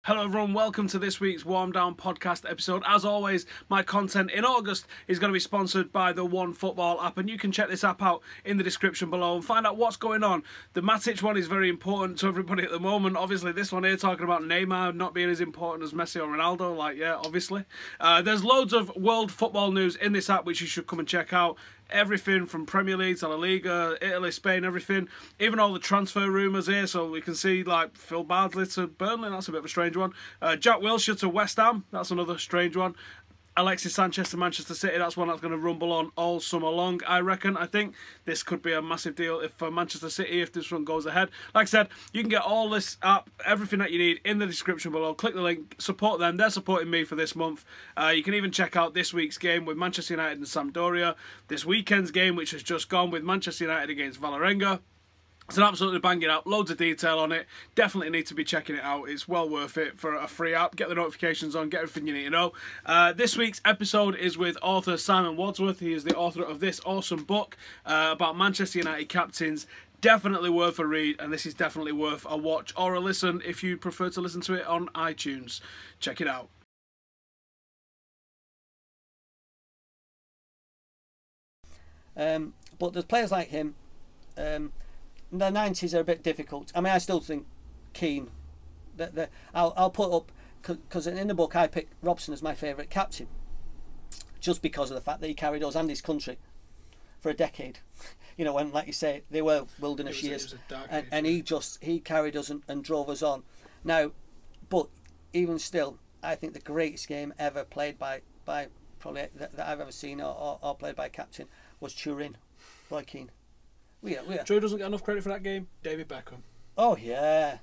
Hello everyone, welcome to this week's Warm Down podcast episode. As always, my content in August is going to be sponsored by the One Football app, and you can check this app out in the description below and find out what's going on. The Matic one is very important to everybody at the moment. Obviously, this one here talking about Neymar not being as important as Messi or Ronaldo, obviously. There's loads of world football news in this app which you should come and check out. Everything from Premier League to La Liga, Italy, Spain, everything. Even all the transfer rumours here, so we can see like Phil Bardsley to Burnley, that's a bit of a strange one. Jack Wilshere to West Ham, that's another strange one. Alexis Sanchez to Manchester City, that's one that's going to rumble on all summer long, I reckon. I think this could be a massive deal for Manchester City if this one goes ahead. Like I said, you can get all this app, everything that you need in the description below. Click the link, support them. They're supporting me for this month. You can even check out this week's game with Manchester United and Sampdoria. This weekend's game, which has just gone with Manchester United against Vålerenga. It's an absolutely banging app, loads of detail on it. Definitely need to be checking it out. It's well worth it for a free app. Get the notifications on, get everything you need to know. This week's episode is with author Simon Wadsworth. He is the author of this awesome book about Manchester United captains. Definitely worth a read, and this is definitely worth a watch or a listen if you prefer to listen to it on iTunes. Check it out. But there's players like him. The 90s are a bit difficult. I mean, I still think Keane. I'll put up, because in the book I picked Robson as my favourite captain, just because of the fact that he carried us and his country for a decade. You know, when, like you say, they were wilderness years, and he carried us and drove us on. Now, but even still, I think the greatest game ever played by probably that I've ever seen or played by a captain was Turin, Roy Keane. Joe doesn't get enough credit for that game. David Beckham. Oh yeah.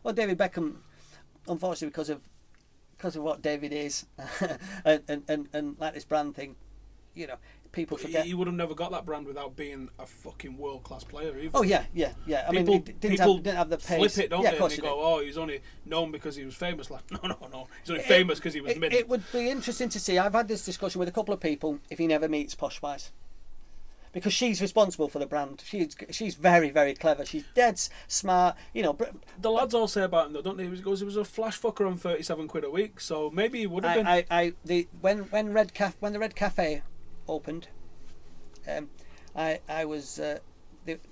Well, David Beckham, unfortunately, because of what David is, and like this brand thing, you know, people forget. He would have never got that brand without being a fucking world class player. Either. Oh yeah. I mean, he didn't have the pace. Flip it, don't they? And they go, "Oh, he's only known because he was famous." Like, no. He's only famous because he was mid. It would be interesting to see. I've had this discussion with a couple of people. If he never meets Posh Spice. Because she's responsible for the brand. She's very, very clever. She's dead smart. You know. The lads all say about him though, don't they? He was a flash fucker on £37 a week. So maybe he would have been. When the Red Cafe opened, I was the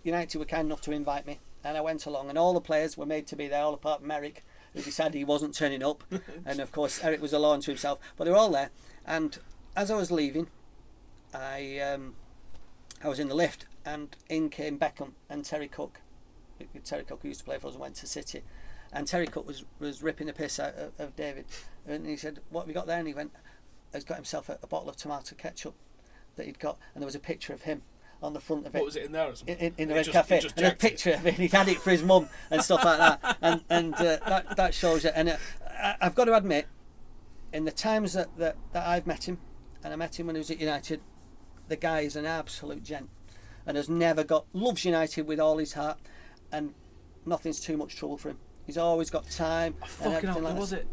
United were kind enough to invite me, and I went along, and all the players were made to be there, all apart from Eric, who decided he wasn't turning up, and of course Eric was alone to himself. But they were all there, and as I was leaving, I was in the lift, and in came Beckham and Terry Cook. Terry Cook, who used to play for us and went to City, and Terry Cook was ripping the piss out of David, and he said, "What have you got there?" And he went, "He's got himself a bottle of tomato ketchup that he'd got," and there was a picture of him on the front of it. What was it in there? Or something? In the Red Cafe, and a picture of it. He'd had it for his mum and stuff like that, and that shows it. And I've got to admit, in the times that I've met him, and I met him when he was at United, the guy is an absolute gent, and loves United with all his heart, and nothing's too much trouble for him. He's always got time. Was it?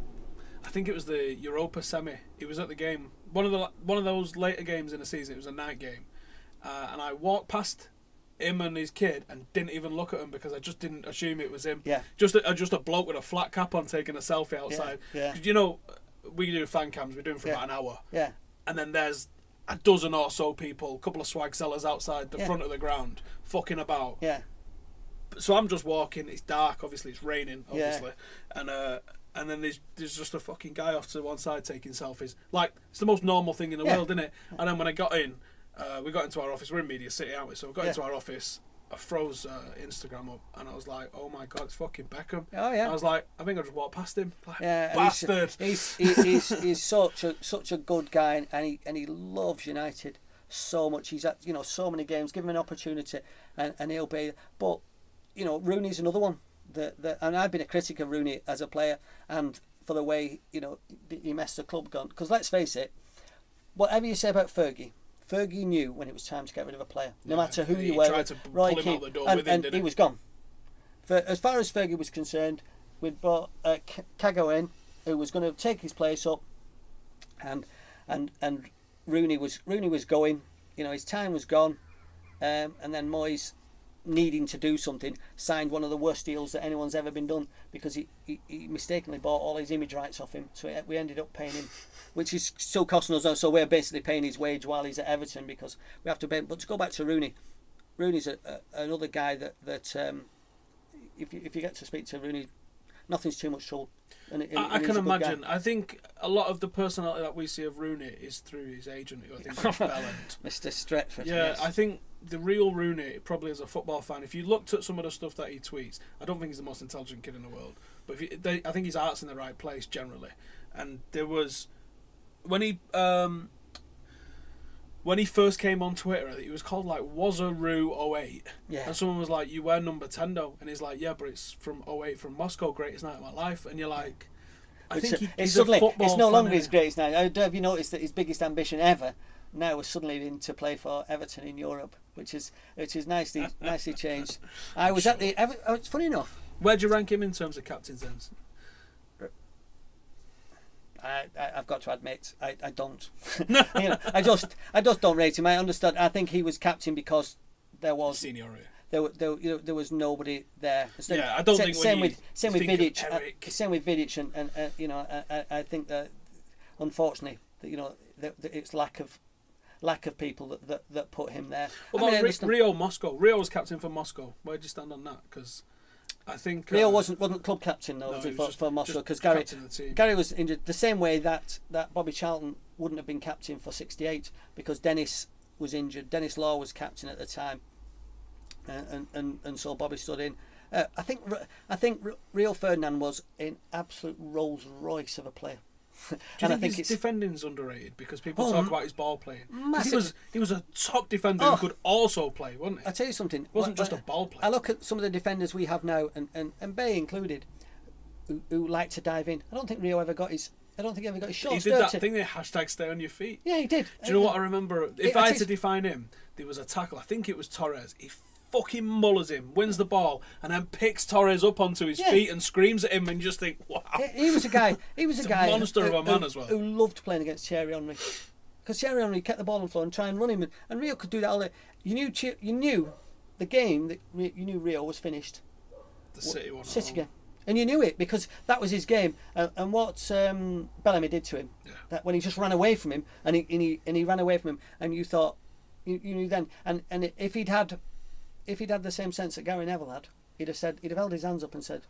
I think it was the Europa semi. He was at the game, one of those later games in the season. It was a night game, and I walked past him and his kid and didn't even look at him because I just didn't assume it was him. Yeah. Just a bloke with a flat cap on taking a selfie outside. Yeah. You know, we do fan cams. We're doing for about an hour. Yeah. And then there's a dozen or so people, a couple of swag sellers outside the front of the ground, fucking about. Yeah. So I'm just walking. It's dark. Obviously, it's raining. Obviously, and then there's just a fucking guy off to one side taking selfies. Like, it's the most normal thing in the world, isn't it? And then when I got in, we got into our office. We're in Media City, aren't we? So we got into our office. I froze Instagram up, and I was like, "Oh my god, it's fucking Beckham!" Oh yeah. I was like, I think I just walked past him. Like, yeah, bastard. He's such a good guy, and he loves United so much. He's at so many games. Give him an opportunity, and he'll be. But Rooney's another one. And I've been a critic of Rooney as a player, and for the way he messed the club gone. Because let's face it, whatever you say about Fergie knew when it was time to get rid of a player, no matter who you were. He tried to pull him out the door with him, and he was gone. As far as Fergie was concerned, we'd brought Cago in, who was going to take his place up, and Rooney was going. His time was gone, and then Moyes needing to do something, signed one of the worst deals that anyone's ever been done because he mistakenly bought all his image rights off him. So we ended up paying him, which is still costing us. So we're basically paying his wage while he's at Everton because we have to pay him. But to go back to Rooney, Rooney's another guy that if you get to speak to Rooney, nothing's too much trouble. I can imagine. I think a lot of the personality that we see of Rooney is through his agent, who I think is Belland. Mr. Stretford. Yeah, yes. I think the real Rooney, probably as a football fan, if you looked at some of the stuff that he tweets, I don't think he's the most intelligent kid in the world, but I think his heart's in the right place generally. And there was when he first came on Twitter, he was called like Wazaroo 08. Yeah. And someone was like, "You wear number 10 though," and he's like, "Yeah, but it's from 08 from Moscow, greatest night of my life." And you're like, I think he's suddenly, a football it's no fan, longer his greatest night. Have you noticed that his biggest ambition ever now was suddenly in to play for Everton in Europe, which is nicely changed. I was at the it's funny enough. Where do you rank him in terms of captain's ends? I've got to admit, I don't. I just don't rate him. I understood. I think he was captain because there was seniority. There was nobody there. Yeah, I don't think same with Vidic. Same with Vidic, and I think that unfortunately that it's lack of people that put him there. What about Rio Moscow? Rio was captain for Moscow. Where do you stand on that? Because I think Rio wasn't club captain though, for Moscow, because Gary was injured the same way that Bobby Charlton wouldn't have been captain for '68 because Dennis was injured. Dennis Law was captain at the time, and so Bobby stood in. I think Rio Ferdinand was an absolute Rolls Royce of a player. Do you think his defending's underrated because people talk about his ball playing? He was a top defender who could also play, wasn't he? I tell you something, he wasn't just a ball player. I look at some of the defenders we have now, and Bay included, who like to dive in. I don't think Rio ever got his. I don't think he ever got his shots. He did that thing, the hashtag stay on your feet. Yeah, he did. Do you know what I remember? If I had to define him, there was a tackle. I think it was Torres. He fucking mullers him, wins the ball, and then picks Torres up onto his feet and screams at him, and you just think, wow. He was a guy. He was a guy. Monster of a man as well. Who loved playing against Thierry Henry, because Thierry Henry kept the ball on the floor and try and run him, and Rio could do that all day. You knew the game that you knew Rio was finished. The City one. City game. And you knew it because that was his game. And what Bellamy did to him, that when he just ran away from him, and he ran away from him, and you thought, you knew then, and if he'd had the same sense that Gary Neville had, he'd have held his hands up and said,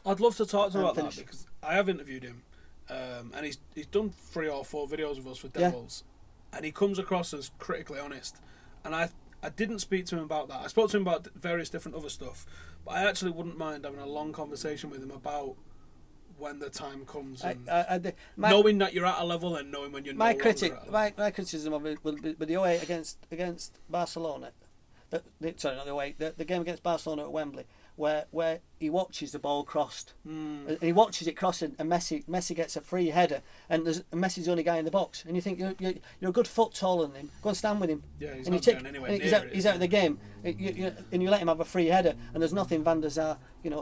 "I'd love to talk to him about that because I have interviewed him, and he's done 3 or 4 videos with us for Devils, and he comes across as critically honest, and I didn't speak to him about that. I spoke to him about various different other stuff, but I actually wouldn't mind having a long conversation with him about when the time comes and knowing that you're at a level and knowing when you're my criticism of it will be the 08 against Barcelona. Sorry, not the 08. The game against Barcelona at Wembley, where he watches the ball crossed, and he watches it crossing, and Messi gets a free header, and Messi's the only guy in the box, and you think you're a good foot taller than him. Go and stand with him. Yeah, he's and not going anywhere near it. He's out of the game, and you let him have a free header, and there's nothing Van der Sar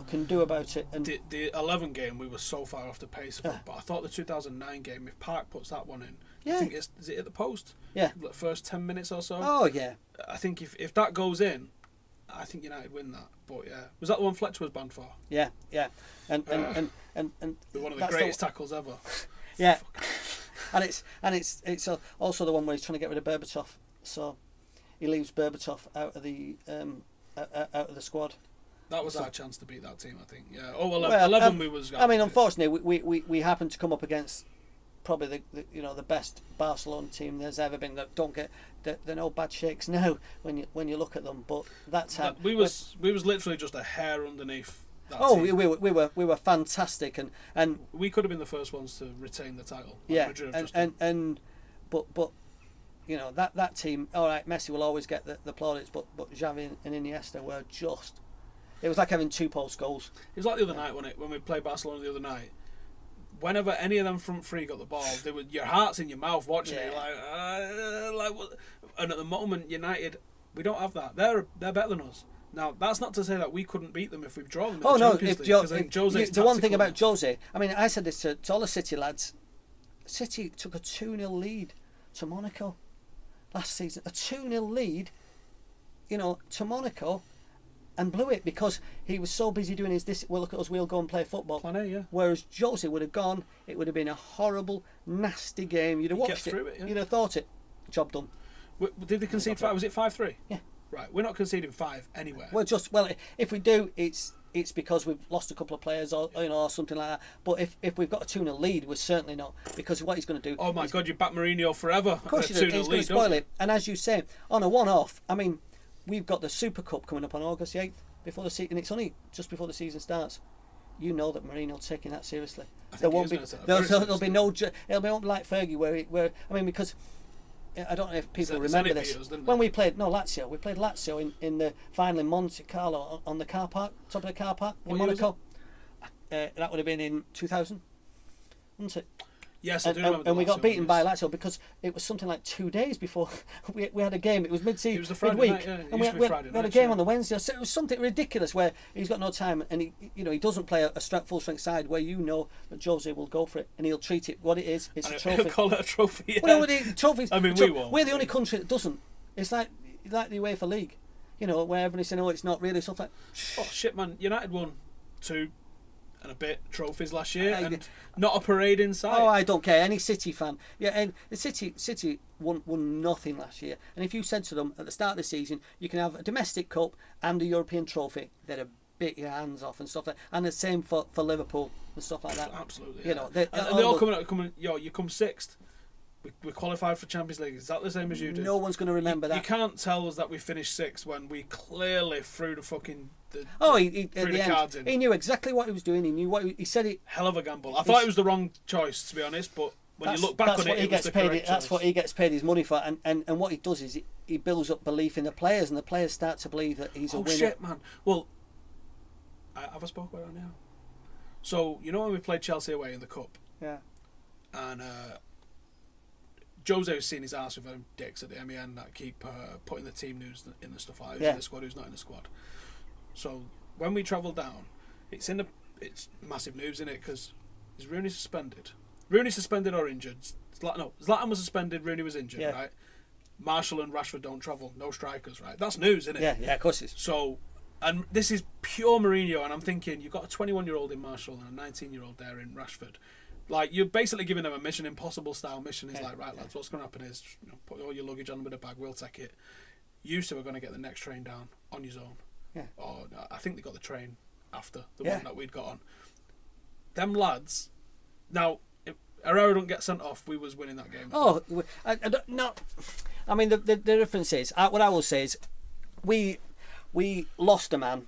can do about it. And the 11 game, we were so far off the pace of it, but I thought the 2009 game, if Park puts that one in, I think is it at the post? Yeah. The first 10 minutes or so. Oh yeah. I think if that goes in, I think United win that. But yeah, was that the one Fletcher was banned for? Yeah, and one of the greatest tackles ever. Yeah, and it's also the one where he's trying to get rid of Berbatov, so he leaves Berbatov out of the squad. That was our chance to beat that team, I think. Yeah. Oh well, 11 we was. I mean, unfortunately, we happened to come up against probably the best Barcelona team there's ever been. That don't get they're no bad shakes now when you look at them. But that's how we was literally just a hair underneath. Team. We were fantastic, and we could have been the first ones to retain the title. Yeah, but that team. All right, Messi will always get the plaudits, but Xavi and Iniesta were just. It was like having 2 Paul Scholes. It was like the other night when we played Barcelona the other night. Whenever any of them front three got the ball, your heart's in your mouth watching it, like what? And at the moment, United, we don't have that. They're better than us. Now, that's not to say that we couldn't beat them if we've drawn them. The one thing about Jose, I mean, I said this to all the City lads. City took a 2-0 lead to Monaco last season. A 2-0 lead, to Monaco, and blew it because he was so busy doing his well, look at us, we'll go and play football. Plan A, yeah. Whereas Jose would have gone, it would have been a horrible, nasty game. You'd have watched it, yeah. You'd have thought it, job done. Did they concede 5? Was it 5-3? Yeah. Right, we're not conceding 5 anywhere. Well, if we do, it's because we've lost a couple of players or something like that. But if we've got a 2-0 lead, we're certainly not, because what he's going to do. Oh my God, you back Mourinho forever. Of course, he's lead, going to spoil it. And as you say, on a one-off, I mean, we've got the Super Cup coming up on August the 8th before the season, and it's only just before the season starts. You know that Mourinho's taking that seriously. There'll be no. It'll be like Fergie, where I mean, because. I don't know if people remember this. When we played Lazio in the final in Monte Carlo on the car park, top of the car park in Monaco. That would have been in 2000, wouldn't it? Yes, I do remember. And we got beaten by Lazio because it was something like 2 days before we had a game. It was mid-season, it was the Friday midweek, night, yeah. And we had a game on the Wednesday. So it was something ridiculous where he's got no time, and he doesn't play a full strength side where you know that Jose will go for it and he'll treat it what it is. It's a trophy. He'll call it a trophy. Yeah. Well, trophies. I mean, we won't. We're the only country that doesn't. It's like the UEFA League, where everybody's saying, "Oh, it's not really stuff like." Oh shit, man! United won 2 and a bit trophies last year, and not a parade inside. Oh, I don't care. Any City fan, and the City won nothing last year. And if you said to them at the start of the season, you can have a domestic cup and a European trophy, they'd have bit your hands off and stuff like that. And the same for Liverpool and stuff like that. Absolutely. They're all coming. You come 6th. We qualified for Champions League. Is that the same as you did? No one's going to remember that. You can't tell us that we finished 6th when we clearly threw the fucking. He knew exactly what he was doing. He knew what he said. Hell of a gamble. I thought it was the wrong choice, to be honest. But when you look back on it, it was the correct choice. That's what he gets paid his money for. And what he does is he builds up belief in the players, and the players start to believe that he's a winner. Oh shit, man! Well, have I spoke about it now? So when we played Chelsea away in the cup, yeah, and Jose was seeing his arse with them dicks at the MEN that keep putting the team news in the stuff like who's in the squad, who's not in the squad. So when we travel down, it's massive news in it because is Rooney suspended? Rooney suspended or injured? Zlatan was suspended. Rooney was injured, right? Marshall and Rashford don't travel. No strikers, right? That's news, isn't it? Yeah, of course it is. So, and this is pure Mourinho, and I'm thinking you've got a 21-year-old in Marshall and a 19-year-old there in Rashford. Like, you're basically giving them a Mission Impossible style mission. He's like, right, lads, what's going to happen is put all your luggage on with a bag, we'll take it. You two are going to get the next train down on your own. Yeah. Or I think they got the train after the one that we'd got on. Them lads. Now, if Herrera don't get sent off, we was winning that game. Oh, I don't, no. I mean, the difference is, what I will say is, we lost a man,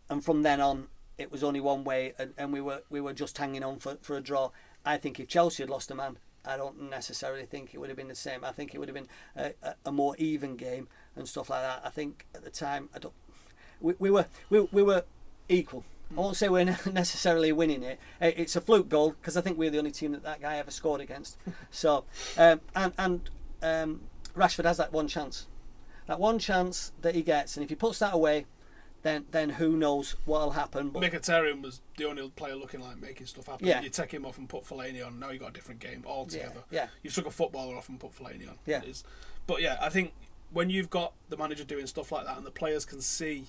and from then on, it was only one way, and we were just hanging on for a draw. I think if Chelsea had lost a man, I don't necessarily think it would have been the same. I think it would have been a more even game and stuff like that. I think at the time, we were equal. I won't say we're necessarily winning it. It's a fluke goal because I think we're the only team that guy ever scored against. So and Rashford has that one chance that he gets, and if he puts that away, then who knows what'll happen. But Mkhitaryan was the only player looking like making stuff happen. Yeah. You take him off and put Fellaini on. Now you got a different game altogether. Yeah. You took a footballer off and put Fellaini on. Yeah. But yeah, I think when you've got the manager doing stuff like that and the players can see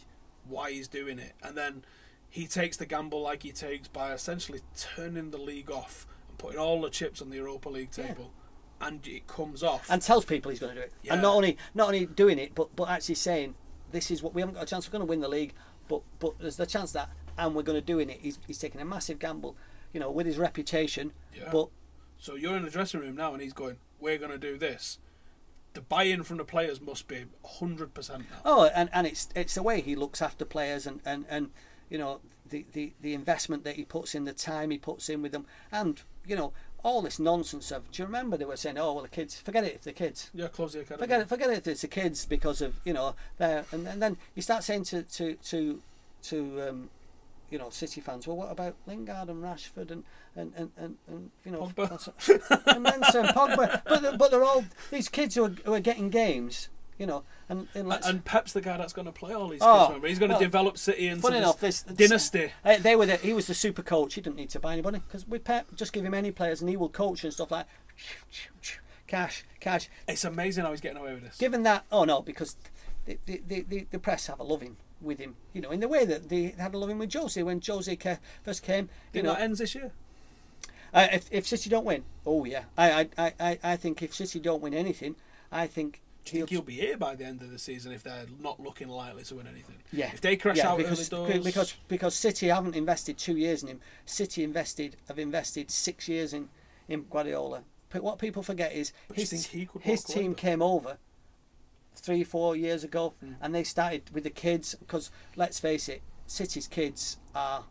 why he's doing it, and then he takes the gamble like he takes by essentially turning the league off and putting all the chips on the Europa League table, and it comes off and tells people he's going to do it, and not only doing it, but actually saying, this is what we haven't got a chance. We're going to win the league, but there's the chance that, and we're going to do it. He's taking a massive gamble, with his reputation. Yeah. But so you're in the dressing room now, and he's going, "We're going to do this." The buy-in from the players must be 100% now. Oh, and it's the way he looks after players, and the investment that he puts in, the time he puts in with them, and all this nonsense of. Do you remember they were saying, "Oh well, the kids, forget it if the kids." Yeah, close the academy. Forget it if it's the kids because of there, and then you start saying to City fans, well, what about Lingard and Rashford and Pogba. and then some Pogba, but they're all these kids who are getting games. And Pep's the guy that's going to play all these kids. Remember, he's going to develop City into this dynasty. He was the super coach. He didn't need to buy anybody because with Pep, just give him any players and he will coach and stuff like cash. It's amazing how he's getting away with this. Given that, because the press have a loving with him. You know, in the way that they had a love-in with Jose when Jose first came. You know, that ends this year. If City don't win, oh yeah, I think if City don't win anything, I think. Do you think he'll be here by the end of the season if they're not looking likely to win anything? Yeah. If they crash out early doors... Because City haven't invested 2 years in him. City have invested 6 years in Guardiola. But what people forget is his team came over 3-4 years ago, and they started with the kids. Because let's face it, City's kids are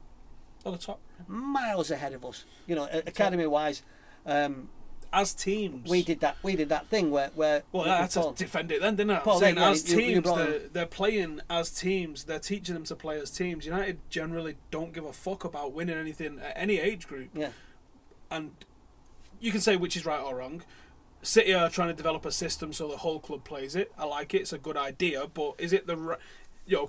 the top, miles ahead of us. You know, academy wise. As teams, we did that thing where I had to defend it then, didn't I? Paul, saying as teams, they're playing as teams. They're teaching them to play as teams. United generally don't give a fuck about winning anything at any age group. Yeah, and you can say which is right or wrong. City are trying to develop a system so the whole club plays it. I like it. It's a good idea, but is it the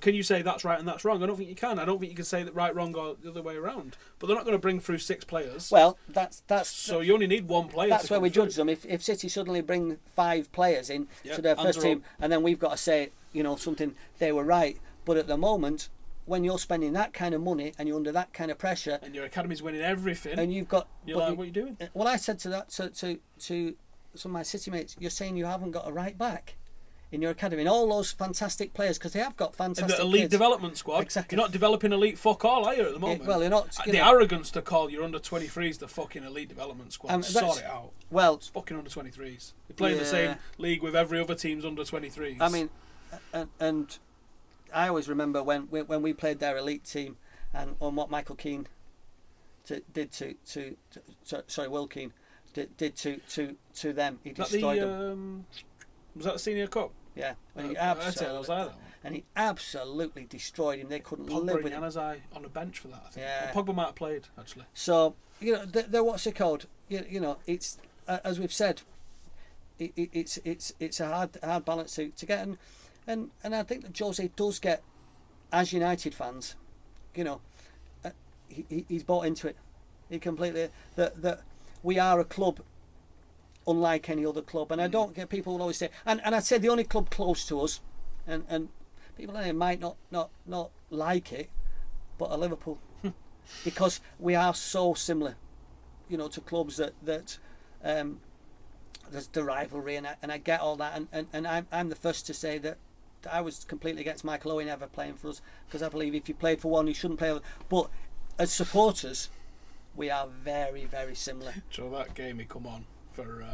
can you say that's right and that's wrong? I don't think you can. I don't think you can say that right, wrong, or the other way around. But they're not going to bring through 6 players. Well, that's so you only need 1 player. That's where we judge them. If City suddenly bring 5 players in to their first team, and then we've got to say, you know, something, they were right. But at the moment, when you're spending that kind of money and you're under that kind of pressure, and your academy's winning everything, and you've got, you're like, what are you doing? Well, I said to that to some of my City mates, you're saying you haven't got a right back in your academy, and all those fantastic players, because they have got fantastic the elite kids. Development squad. Exactly. You're not developing elite fuck all, are you, at the moment? Well, you're not. The arrogance to call your under 23s the fucking elite development squad. Sort it out. Well, it's fucking under 23s. You're playing the same league with every other team's under 23s. I mean, and I always remember when we played their elite team, and on what Michael Keane did to Will Keane did to them. He destroyed them. Was that the Senior Cup? Yeah, he absolutely destroyed him. They couldn't live with him. Pogba on the bench for that, I think. Yeah. Well, Pogba might have played, actually. So, you know, they're what's it called? You know, it's as we've said, it's a hard balance to get, and I think that Jose does get, as United fans, you know, he's bought into it. He completely that we are a club unlike any other club, and I don't get people will always say, and I'd say the only club close to us, and people might not like it, but are Liverpool, because we are so similar, you know, to clubs that there's the rivalry, and I get all that, and I'm the first to say that I was completely against Michael Owen ever playing for us, because I believe if you played for one, you shouldn't play. But as supporters, we are very, very similar. So that game he come on for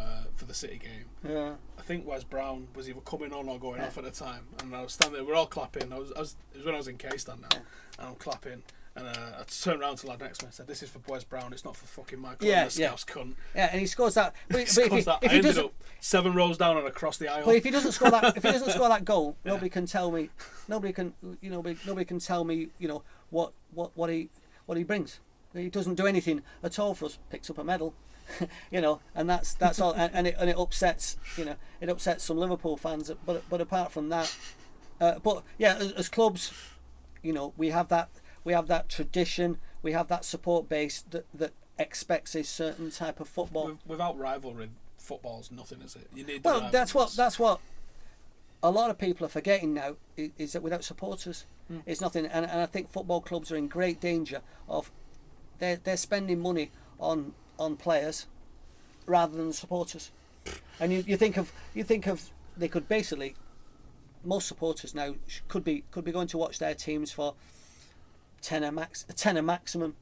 the City game. Yeah. I think Wes Brown was either coming on or going off at the time, and I was standing there. We're all clapping. It was when I was in K-Stand now, and I'm clapping. And I turned around to the lad next to me and said, "This is for Wes Brown. It's not for fucking Michael." Yeah, Scouse cunt. Yeah, and he scores that. But, I ended up 7 rows down and across the aisle. But if he doesn't score that, goal, nobody can tell me. Nobody can tell me. You know what he brings. He doesn't do anything at all for us. Picks up a medal. You know, and that's all, and it upsets, you know, it upsets some Liverpool fans. But apart from that, but yeah, as clubs, you know, we have that tradition, we have that support base that expects a certain type of football. Without rivalry, football's nothing, is it? You need. Well, that's what a lot of people are forgetting now, is that without supporters, it's nothing. And I think football clubs are in great danger of they're spending money on players rather than supporters. And you think of they could basically, most supporters now could be going to watch their teams for tenner maximum,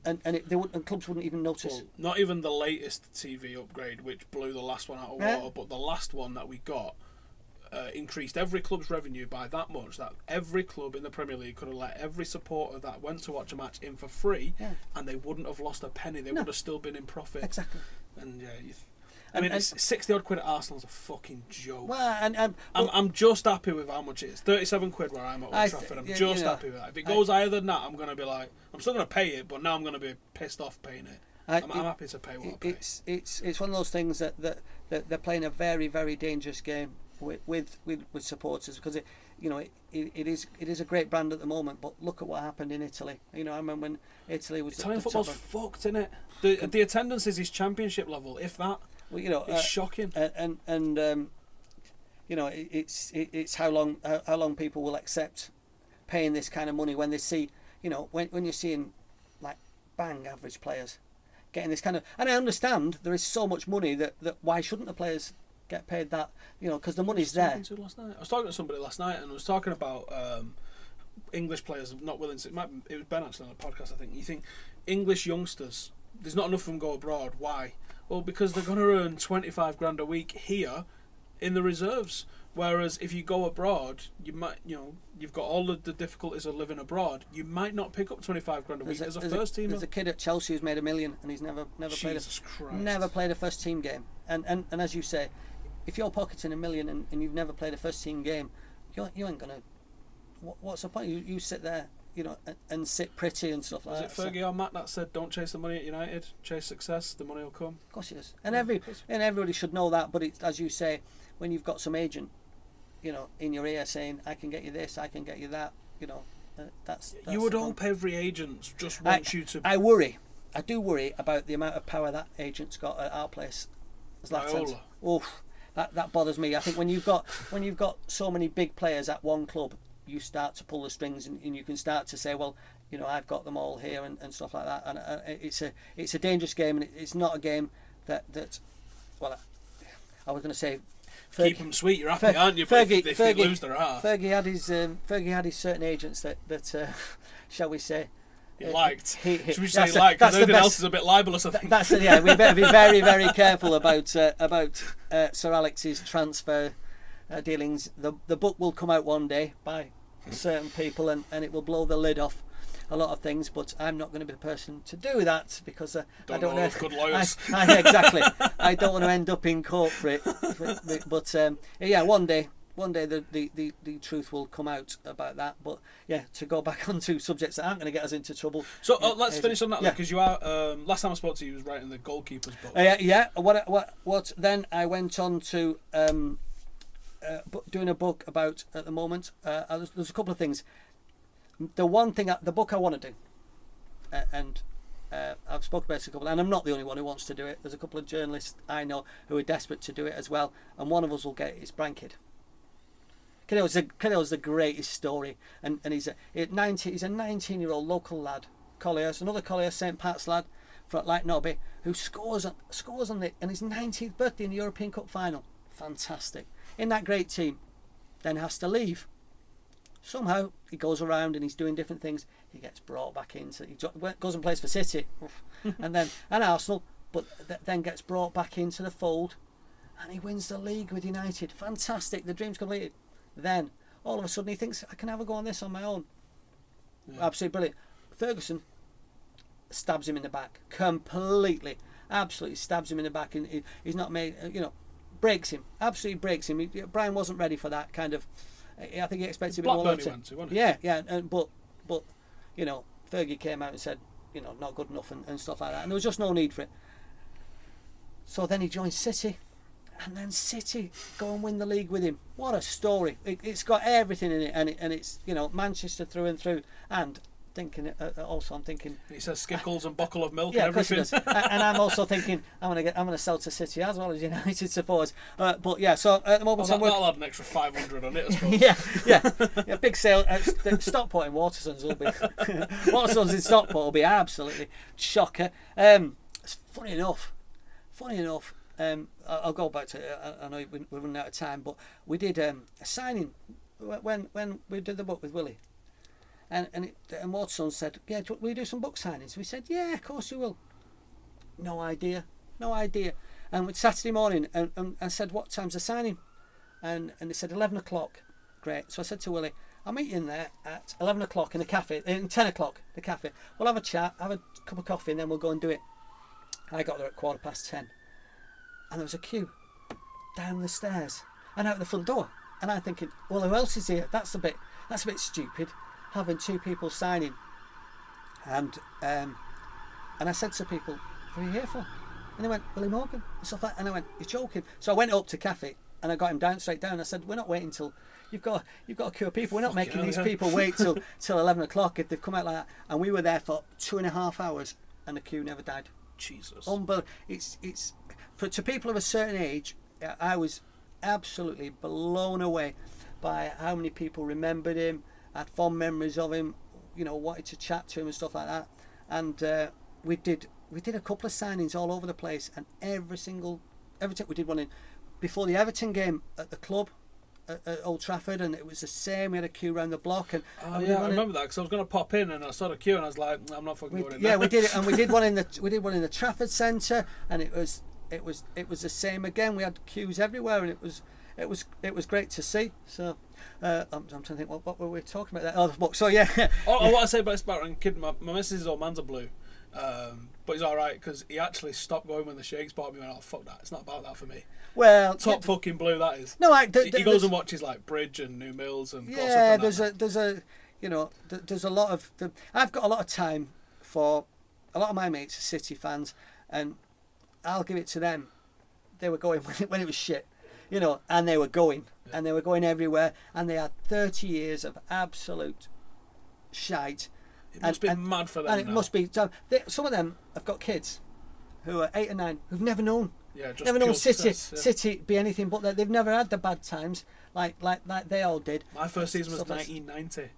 and clubs wouldn't even notice. Well, not even the latest TV upgrade, which blew the last one out of water, but the last one that we got increased every club's revenue by that much that every club in the Premier League could have let every supporter that went to watch a match in for free, and they wouldn't have lost a penny. They would have still been in profit. Exactly. And it's 60 odd quid at Arsenal's a fucking joke. Well, I'm just happy with how much it is. 37 quid where I'm at Old Trafford. I'm just happy with that. If it goes higher than that, I'm going to be like, I'm still going to pay it, but now I'm going to be pissed off paying it. I'm happy to pay what I pay. It's one of those things that they're playing a very, very dangerous game with supporters, because it is a great brand at the moment. But look at what happened in Italy. You know, I remember when Italy was Italian football's fucked, isn't it? The attendance is championship level, if that. Well, you know, it's shocking. And you know, it's how long people will accept paying this kind of money when they see, you know, when you're seeing like bang average players getting this kind of, and I understand there is so much money that why shouldn't the players get paid that, you know, because the money's there. I was talking to somebody last night and I was talking about English players not willing to, it was Ben actually on a podcast, I think. You think English youngsters, there's not enough of them go abroad. Why? Well, because they're going to earn 25 grand a week here in the reserves. Whereas if you go abroad, you might, you know, you've got all of the difficulties of living abroad. You might not pick up 25 grand a week as a first teamer. There's a kid at Chelsea who's made $1 million and he's never played a first team game. And as you say, if you're pocketing $1 million and you've never played a first team game, you ain't gonna. What's the point? You sit there, you know, and sit pretty and stuff like that. Was it Fergie or Matt that said, "Don't chase the money at United, chase success. The money will come." Of course it is, and everybody should know that. But it's, as you say, when you've got some agent, you know, in your ear saying, "I can get you this, I can get you that," you know, that's you would hope every agent just wants you to. I do worry about the amount of power that agent's got at our place. Viola. Oof, that bothers me. I think when you've got so many big players at one club, you start to pull the strings and you can start to say, well, you know, I've got them all here and stuff like that. And it's a dangerous game, and it's not a game that well, I was going to say. Keep them sweet, you're happy, aren't you? Fergie, if they lose their heart. Fergie had his certain agents that shall we say, he liked. Should we say liked? Because everything else is a bit libelous, I think. That's it. Yeah, we better be very, very careful about Sir Alex's transfer dealings. The book will come out one day by certain people, and it will blow the lid off a lot of things, but I'm not going to be the person to do that because I don't know. Good lawyers. Exactly. I don't want to end up in court for it. But yeah, one day the truth will come out about that. But yeah, to go back onto subjects that aren't going to get us into trouble. So let's finish on that because you are. Last time I spoke to you, was writing the goalkeeper's book. Yeah. What? Then I went on to doing a book about at the moment. There's a couple of things. The book I want to do, and I've spoken about it a couple, and I'm not the only one who wants to do it. There's a couple of journalists I know who are desperate to do it as well, and one of us will get it. It's Brian Kidd. Kiddell's the greatest story, and he's a 19-year-old local lad, Colliers, another Colliers, St Pat's lad, from like Nobby, who scores on his 19th birthday in the European Cup final. Fantastic. In that great team, then has to leave. Somehow he goes around and he's doing different things. He gets brought back into. He goes and plays for City, and Arsenal, but then gets brought back into the fold, and he wins the league with United. Fantastic, the dream's completed. Then all of a sudden he thinks, I can have a go on this on my own. Yeah. Absolutely brilliant. Ferguson stabs him in the back completely, absolutely stabs him in the back, and he's not made. Breaks him, absolutely breaks him. Brian wasn't ready for that kind of. I think he expected a bit more. Blackburn he went to, yeah, but you know, Fergie came out and said, you know, not good enough and stuff like that, and there was just no need for it. So then he joins City, and then City go and win the league with him. What a story! It's got everything in it, and it's, you know, Manchester through and through. And I'm thinking. He says skickles and buckle of milk and everything. And I'm also thinking I'm going to sell to City as well as United supporters. But yeah, so at the moment that'll add an extra 500 on it, I suppose. yeah, big sale. Stockport in Watersons will be. Watersons in Stockport will be absolutely shocker. It's funny enough. I'll go back to. I know we're running out of time, but we did a signing when we did the book with Willie. And Wadsworth said, yeah, will you do some book signings? We said, yeah, of course you will. No idea. And it's Saturday morning, and I said, what time's the signing? And they said 11 o'clock. Great. So I said to Willie, I'll meet you in there at 11 o'clock in the cafe, 10 o'clock, the cafe. We'll have a chat, have a cup of coffee, and then we'll go and do it. I got there at 10:15. And there was a queue down the stairs and out the front door. And I'm thinking, well, who else is here? That's a bit stupid, having two people signing. And I said to people, who are you here for? And they went, Willie Morgan and stuff like that. And I went, you're joking. So I went up to cafe and I got him straight down. I said, we're not waiting till you've got to cure people. We're not making these people wait till 11 o'clock if they've come out like that. And we were there for 2.5 hours and the queue never died. Jesus. Unbelievable. It's to people of a certain age, I was absolutely blown away by how many people remembered him, I had fond memories of him. You know, wanted to chat to him and stuff like that. And we did a couple of signings all over the place, and every time we did one in before the Everton game at the club at Old Trafford, and it was the same. We had a queue around the block, and I remember that because I was going to pop in and I saw the queue and I was like, I'm not fucking going in. Yeah, we did it, and we did one in the Trafford Centre, and it was the same again. We had queues everywhere, and it was great to see. So I'm trying to think what were we talking about there? Oh, the book. So yeah. What I say about this background kid, my missus' old man's a blue. But he's alright because he actually stopped going when the Shakes bought me. Went, oh fuck that! It's not about that for me. Well, top fucking blue that is. No, he goes and watches like Bridge and New Mills and yeah. There's a lot of. I've got a lot of time for a lot of my mates are City fans, and I'll give it to them. They were going when it was shit, you know, and they were going everywhere, and they had 30 years of absolute shite. It must be mad for them. And it must be. Some of them have got kids who are 8 and 9 who've never known. Yeah, just never known success, City be anything but that. They've never had the bad times like they all did. My first season was 1990.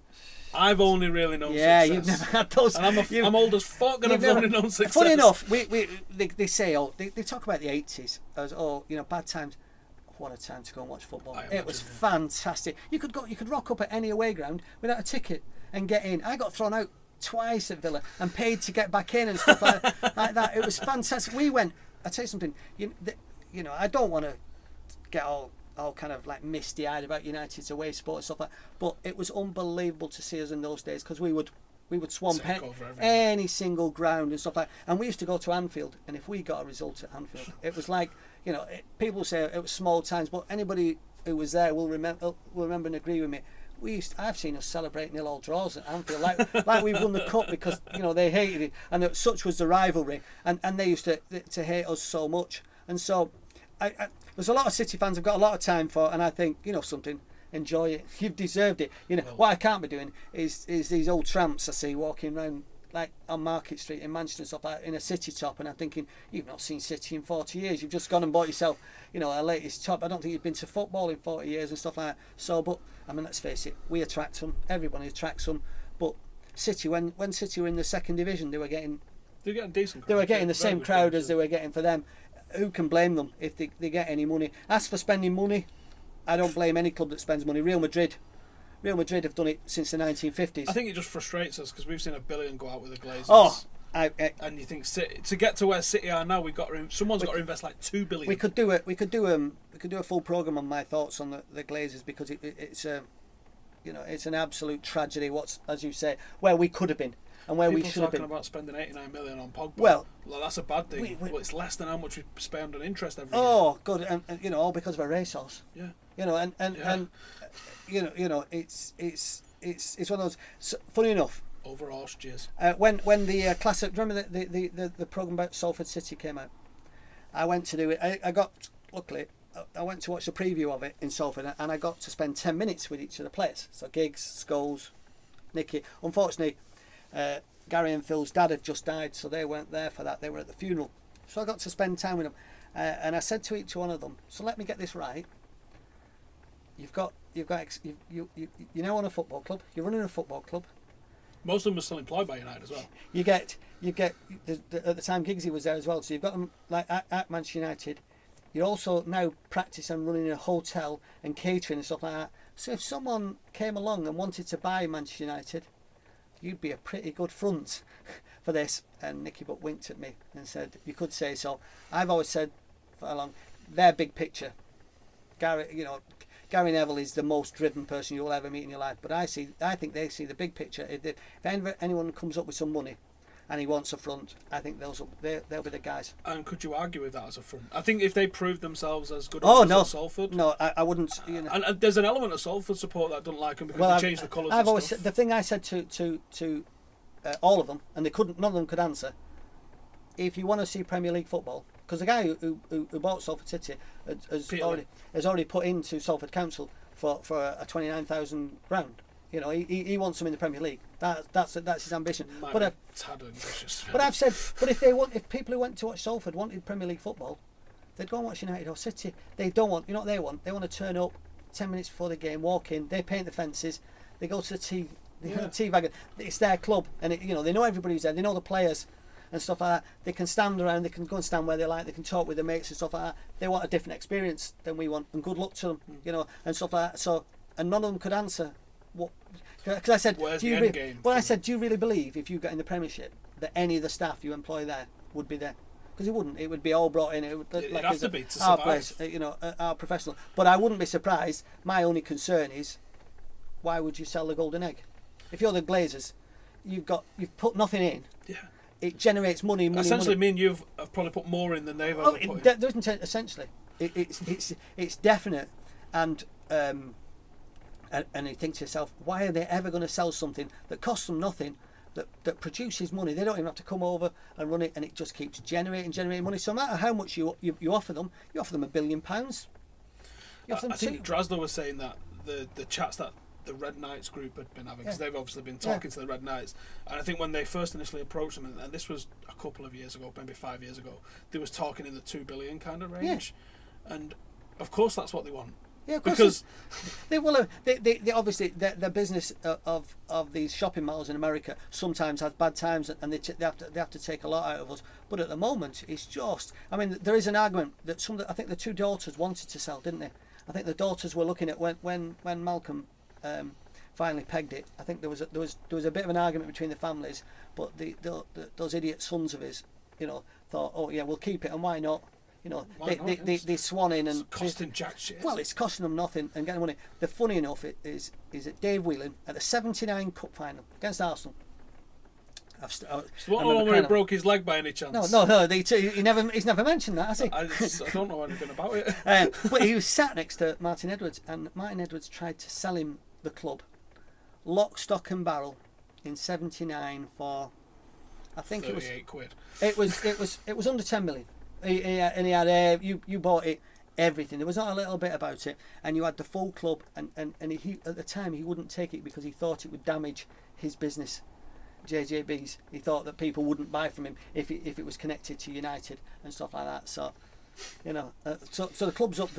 I've only really known success. Success. You've never had those. And I'm old as fuck and I've only known success. Funny enough, they say, they talk about the 80s as, bad times. What a time to go and watch football. It was fantastic. You could rock up at any away ground without a ticket and get in. I got thrown out twice at Villa and paid to get back in and stuff like that. It was fantastic. We went, I'll tell you something, I don't want to get all kind of like misty-eyed about United's away sport and stuff like that, but it was unbelievable to see us in those days because we would swamp any single ground and stuff like that. And we used to go to Anfield, and if we got a result at Anfield, it was like, people say it was small times, but anybody who was there will remember and agree with me. I've seen us celebrate 0-0 draws at Anfield, like we won the cup because they hated it, and such was the rivalry, and they used to hate us so much. And so, there's a lot of City fans I've got a lot of time for, and I think something. Enjoy it. You've deserved it. What I can't be doing is these old tramps I see walking around like on Market Street in Manchester and stuff like in a City top, and I'm thinking, you've not seen City in 40 years. You've just gone and bought yourself, a latest top. I don't think you've been to football in 40 years and stuff like that. So, but I mean, let's face it, we attract them. Everybody attracts them. But City, when City were in the second division, they were getting decent crowd. They were getting the same crowd as they were getting for them. Who can blame them if they get any money? As for spending money, I don't blame any club that spends money. Real Madrid have done it since the 1950s. I think it just frustrates us because we've seen $1 billion go out with the Glazers. Oh, and you think to get to where City are now, someone's got to invest like $2 billion. We could do a full program on my thoughts on the Glazers because it's an absolute tragedy. As you say, where we could have been and where we should have been. People talking about spending $89 million on Pogba. Well, that's a bad thing. It's less than how much we spend on interest every year. Oh, good, and all because of a racehorse. Yeah. And it's one of those. So, funny enough, over horse jizz. When the classic, remember the program about Salford City came out, I went to do it. Luckily, I went to watch the preview of it in Salford, and I got to spend 10 minutes with each of the players. So Giggs, Scholes, Nicky. Unfortunately, Gary and Phil's dad had just died, so they weren't there for that. They were at the funeral, so I got to spend time with them. And I said to each one of them, "So let me get this right. You now own a football club. You're running a football club. Most of them are still employed by United as well. You get at the time Giggsy was there as well. So you've got them like at Manchester United. You're also now practicing running a hotel and catering and stuff like that. So if someone came along and wanted to buy Manchester United, you'd be a pretty good front for this." And Nicky Butt winked at me and said, "You could say so." I've always said for a long, their big picture. Gary Neville is the most driven person you'll ever meet in your life, but I think they see the big picture. If anyone comes up with some money and he wants a front, I think they'll be the guys. And could you argue with that as a front? I think if they proved themselves as good as Salford... No, I wouldn't. And there's an element of Salford support that I don't like them because they changed the colours. I've always said, the thing I said to all of them, and none of them could answer, if you want to see Premier League football, because the guy who bought Salford City has already put into Salford Council for a 29,000 round. He wants them in the Premier League. That's his ambition. But I've said, if people who went to watch Salford wanted Premier League football, they'd go and watch United or City. They don't want. They want to turn up 10 minutes before the game, walk in. They paint the fences. They go to the tea wagon. It's their club, and they know everybody who's there. They know the players and stuff like that. They can stand around. They can go and stand where they like. They can talk with their mates and stuff like that. They want a different experience than we want, and good luck to them, and stuff like that. So, and none of them could answer what. Because I said, where's the end game? Well, I said, do you really believe if you got in the Premiership that any of the staff you employ there would be there? Because it wouldn't. It would be all brought in. It would It'd like have to be to our survive. place, our professional. But I wouldn't be surprised. My only concern is, why would you sell the golden egg? If you're the Glazers, you've put nothing in. Yeah. It generates money. Essentially, money. me and you've probably put more in than they've ever put in. It doesn't essentially. It's definite, and you think to yourself, why are they ever going to sell something that costs them nothing, that produces money? They don't even have to come over and run it, and it just keeps generating money. So no matter how much you offer them, you offer them £1 billion. You offer them I think Drasler was saying that the chats that the Red Knights group had been having, because they've obviously been talking to the Red Knights, and I think when they first initially approached them, and this was a couple of years ago, maybe 5 years ago, they was talking in the 2 billion kind of range, and of course that's what they want. Yeah, of course. Because they obviously the business of these shopping malls in America sometimes has bad times, and they have to take a lot out of us. But at the moment, it's just. I mean, there is an argument that I think the two daughters wanted to sell, didn't they? I think the daughters were looking at when Malcolm finally pegged it. I think there was a bit of an argument between the families, but those idiot sons of his, thought, oh yeah, we'll keep it, and why not? They swan in, and it's costing jack shit. Well, it's costing them nothing and getting money. The funny enough is that Dave Whelan at the '79 Cup final against Arsenal. What where he broke his leg by any chance? No. He's never mentioned that, has he? I don't know anything about it. But he was sat next to Martin Edwards, and Martin Edwards tried to sell him the club, lock, stock, and barrel, in '79 for, I think it was 38 quid. It was under 10 million. He had you bought it, everything. There was not a little bit about it, and you had the full club. And he at the time he wouldn't take it because he thought it would damage his business, JJB's. He thought that people wouldn't buy from him if it was connected to United and stuff like that. So, so the club's up.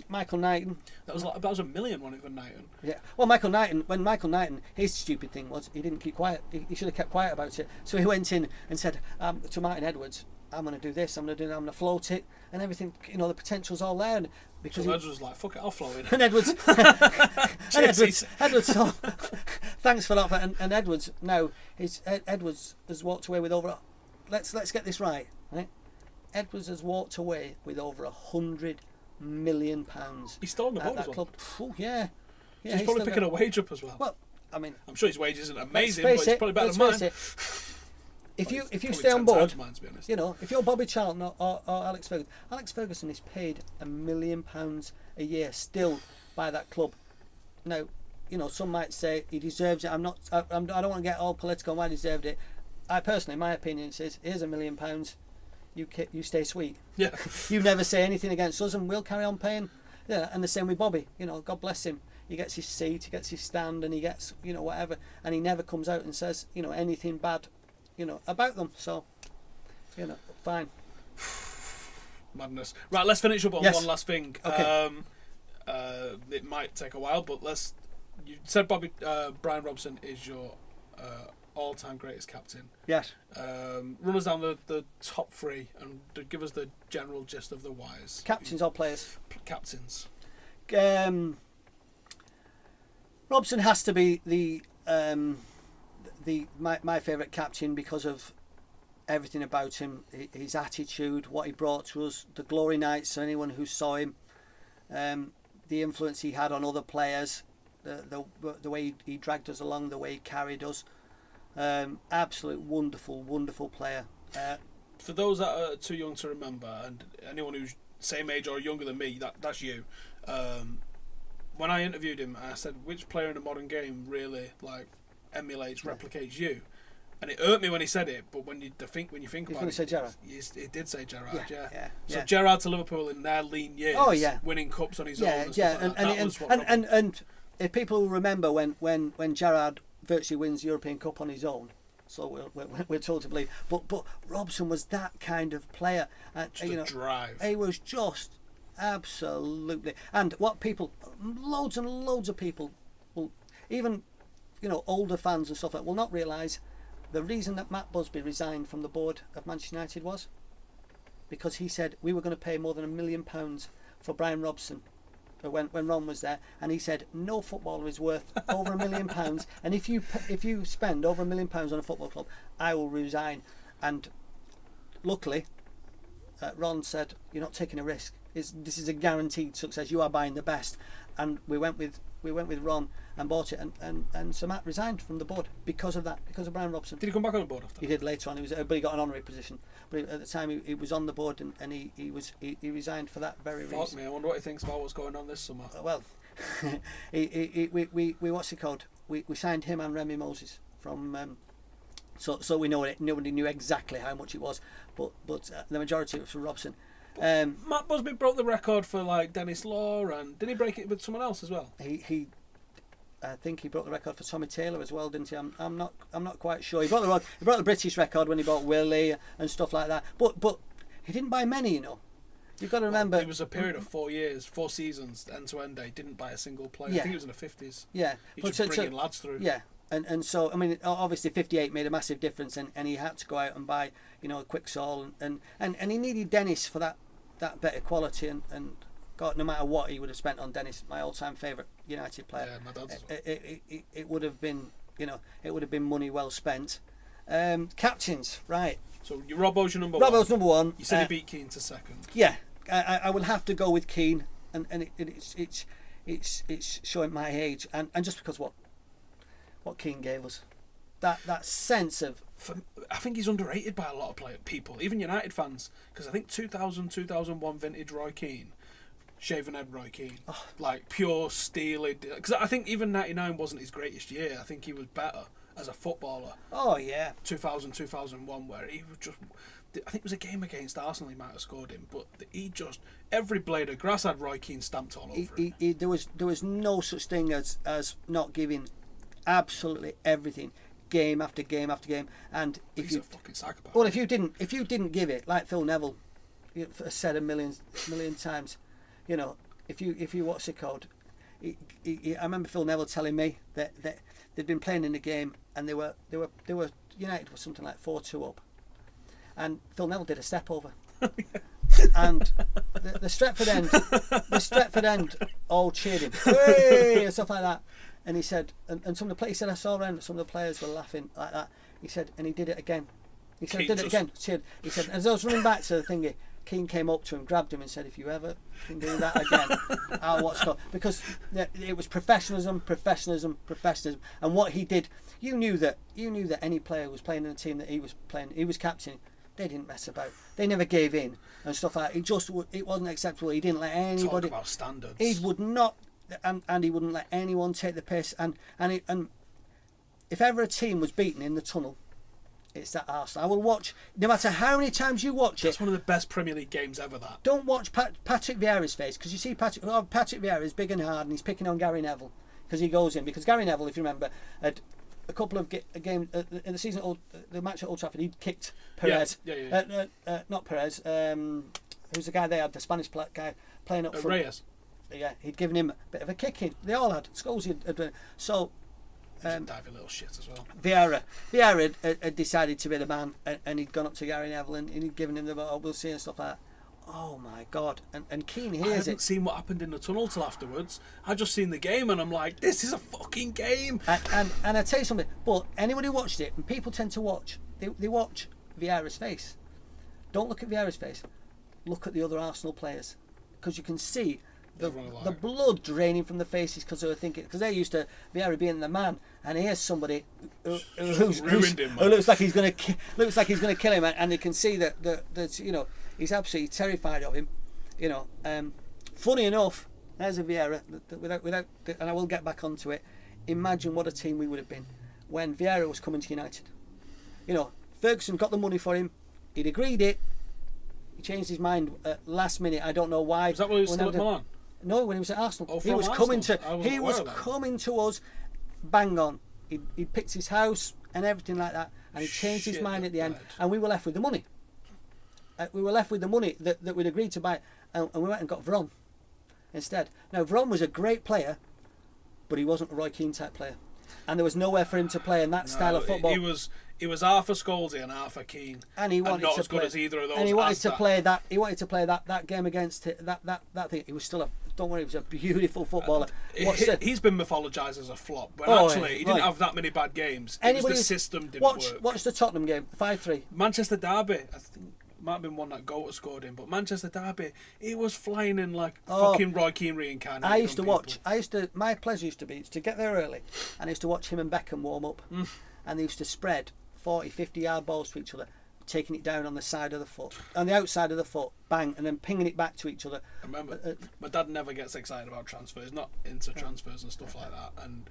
Michael Knighton. That was $1 million, wasn't it, for Knighton? Yeah. Well, Michael Knighton, his stupid thing was he didn't keep quiet. He should have kept quiet about it. So he went in and said to Martin Edwards, I'm going to do this, I'm going to float it, and everything, the potential's all there. And because Edwards was like, fuck it, I'll float it. And Edwards, so, thanks for that. And Edwards, now, Edwards has walked away with over, let's get this right? Edwards has walked away with over £100 million. He's still on the boat as well. Club. Oh, yeah. So he's probably picking a wage up as well. Well, I mean, I'm sure his wage isn't amazing, but it's probably better than mine. If you stay on board, mine, to be honest. If you're Bobby Charlton or Alex Ferguson is paid £1 million a year still by that club. Now, some might say he deserves it. I don't want to get all political on why he deserved it. I personally, my opinion says, here's £1 million. You stay sweet. Yeah. You never say anything against us, and we'll carry on paying. Yeah, and the same with Bobby. God bless him. He gets his seat, he gets his stand, and he gets whatever, and he never comes out and says anything bad. About them, so fine. Madness. Right, let's finish up on one last thing. Okay. It might take a while, but you said Brian Robson is your all-time greatest captain. Yes. Run us down the top three and give us the general gist of the whys. Captains or players? Captains. Robson has to be my favourite captain because of everything about him, his attitude, what he brought to us, the glory nights, anyone who saw him, the influence he had on other players, the way he dragged us along, the way he carried us. Absolute wonderful player. For those that are too young to remember, and anyone who's same age or younger than me, that's you. When I interviewed him, I said, which player in the modern game really emulates, replicates you? And it hurt me when he said it, but when you think about it, say Gerrard. It did say Gerrard, yeah. So Gerrard to Liverpool in their lean years, winning cups on his own. And if people remember when Gerrard virtually wins the European Cup on his own, so we're told to believe. But Robson was that kind of player. Drive. He was just absolutely. And what people, loads and loads of people, will even older fans and stuff like that will not realise the reason that Matt Busby resigned from the board of Manchester United was because he said we were going to pay more than £1 million for Brian Robson when Ron was there, and he said no footballer is worth over £1 million, and if you spend over £1 million on a football club, I will resign. And luckily, Ron said you're not taking a risk. This is a guaranteed success. You are buying the best, and we went with Ron and bought it, and so Matt resigned from the board because of that, because of Brian Robson. Did he come back on the board after? He did later on. But he got an honorary position. But at the time he was on the board, and he resigned for that very reason. Fuck me, I wonder what he thinks about what's going on this summer. Well, we what's it called? We signed him and Remy Moses from. So we know it. Nobody knew exactly how much it was, but the majority of it was from Robson. Matt Busby broke the record for like Dennis Law, and did he break it with someone else as well? I think he broke the record for Tommy Taylor as well, didn't he? I'm not quite sure. He broke the British record when he bought Willie and stuff like that. But he didn't buy many, you know. You've got to remember. It was a period of 4 years, 4 seasons, end to end. He didn't buy a single player. Yeah. I think he was in the 50s. Yeah, He was just bringing lads through. Yeah. And so, I mean, obviously 58 made a massive difference, and he had to go out and buy, a Quicksall, and he needed Dennis for that better quality, and God, no matter what he would have spent on Dennis, my all-time favourite United player. Yeah, my dad's as well. It would have been, it would have been money well spent. Captains, right? So Robbo's your number one. Robbo's number one. You said he beat Keane to second. Yeah, I will have to go with Keane, and it's showing my age, and just because what Keane gave us, that sense of. I think he's underrated by a lot of people, even United fans, because I think 2000-2001 vintage Roy Keane, shaven head Roy Keane, like pure steely. Because I think even 99 wasn't his greatest year. I think he was better as a footballer. Oh yeah. 2000-2001, where he was just. I think it was a game against Arsenal he might have scored him, but he just every blade of grass had Roy Keane stamped all over it. There was no such thing as not giving absolutely everything, game after game after game. And if he's a fucking psychopath. Well, if you didn't give it, like Phil Neville said a million times, if you what's it called? I remember Phil Neville telling me that they'd been playing in the game and they were United was something like 4-2 up, and Phil Neville did a step over. And the Stretford end all cheered him, hey, and stuff like that. And he said, and some of the players, he said, I saw around some of the players were laughing like that. He said, and he did it again. He said, I did it again. Cheered. He said, as I was running back to the thingy, Keane came up to him, grabbed him, and said, if you ever can do that again, I'll watch God. Because it was professionalism. And what he did, you knew that any player was playing in the team that he was playing, he was captain. They didn't mess about. They never gave in and stuff like that. It wasn't acceptable. He didn't let anybody. Talk about standards. He would not. And he wouldn't let anyone take the piss. And if ever a team was beaten in the tunnel, it's that Arsenal. I will watch, no matter how many times you watch it. It's one of the best Premier League games ever, that. Don't watch Patrick Vieira's face, because you see Patrick Vieira is big and hard, and he's picking on Gary Neville because he goes in. Because Gary Neville, if you remember, had a couple of games in the season, the match at Old Trafford, he kicked Perez. Yeah. Not Perez. Who's the guy they had? The Spanish guy playing up front. Reyes. Yeah, he'd given him a bit of a kicking. They all had. Scholes had done it. So, he's a divey little shit as well. Vieira had decided to be the man, and he'd gone up to Gary Neville and he'd given him the ball, we'll see, and stuff like that. Oh my God. And Keane hears it. I hadn't seen what happened in the tunnel till afterwards. I just seen the game and I'm like, this is a fucking game. And I tell you something, but anybody who watched it, and people tend to watch, they watch Vieira's face. Don't look at Vieira's face. Look at the other Arsenal players, because you can see the blood draining from the faces, because they were thinking, because they're used to Vieira being the man, and here's somebody who looks like he's going to kill him, and you can see that he's absolutely terrified of him. Funny enough, there's a Vieira without, and I will get back onto it. Imagine what a team we would have been when Vieira was coming to United. Ferguson got the money for him. He'd agreed it. He changed his mind at last minute. I don't know why. Was that when he was still at Milan? No, when he was at Arsenal. Oh, he was Arsenal. coming to us, bang on. He picked his house and everything like that, and he changed his mind at the end, and we were left with the money. We were left with the money that we'd agreed to buy, and we went and got Veron instead. Now, Veron was a great player, but he wasn't a Roy Keane type player. and there was nowhere for him to play in that style of football. He was half a Scholesy and half a Keane, and he wanted not to as play, good as either of those. And he wanted to play that. He wanted to play that game against it, that thing. He was still a. Don't worry, he was a beautiful footballer. He's been mythologised as a flop, but actually he didn't have that many bad games. It was the system didn't work. Watch the Tottenham game, 5-3. Manchester Derby, I think might have been one that Goat scored in, but Manchester Derby, he was flying in like fucking Roy Keane reincarnated. I used to watch. My pleasure used to be to get there early, and I used to watch him and Beckham warm up, and they used to spread 40, 50-yard balls to each other, taking it down on the side of the foot, on the outside of the foot, bang, and then pinging it back to each other. I remember, my dad never gets excited about transfers, not into transfers and stuff like that, and